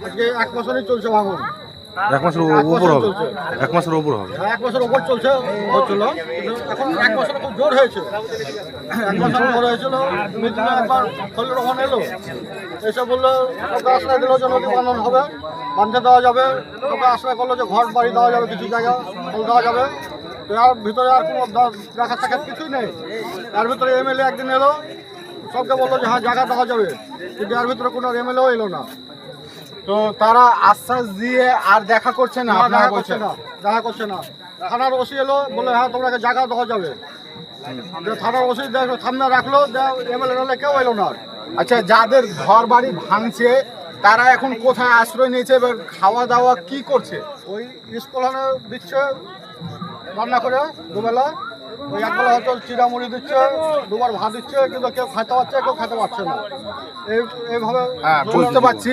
আজকে 1 বছরই চলছে ভাঙন। 1 মাসের উপর হবে, 1 মাসের উপর হবে। 1 বছর উপর চলছে হচ্ছিল, কিন্তু এখন 1 বছর খুব জোর হয়েছে। 1 বছর উপর হয়েছিল, মিটিংয়ে একবার খলিল রহমান এলো, এসে বললো ওকে আশ্রয় দিল যে নদী বাঁধন হবে, বাঁধতে দেওয়া যাবে। ওকে আশ্রয় করলো যে ঘর বাড়ি দেওয়া যাবে, কিছু জায়গা ফল দেওয়া যাবে। তো এর ভিতরে আর কোনো দেখা সাক্ষাৎ কিছুই নেই। এর ভিতরে এমএলএ একদিন এলো, সবকে বললো যে হ্যাঁ জায়গা দেওয়া যাবে, কিন্তু এর ভিতরে কোনো এমএলএও এলো না। তো তারা আশ্বাস দিয়ে আর দেখা করছে না, আপনারা বলছেন দেখা করছে না। থানার ওসি এলো, বলে হ্যাঁ তোমাকে জায়গা দেওয়া যাবে। থানার ওসি সামনে রাখলো, এমএলএ কেউ এলো না। আচ্ছা, যাদের ঘর বাড়ি ভাঙছে তারা এখন কোথায় আশ্রয় নিয়েছে, এবার খাওয়া দাওয়া কি করছে? ওই স্কুলে দিচ্ছে রান্না করে দুবেলা, ওই একবেলা হয়তো চিড়ামুড়ি দিচ্ছে, দুবার ভাত দিচ্ছে, কিন্তু কেউ খেতে পারছে, কেউ খেতে পারছে না। এইভাবে হ্যাঁ, বুঝতে পারছি।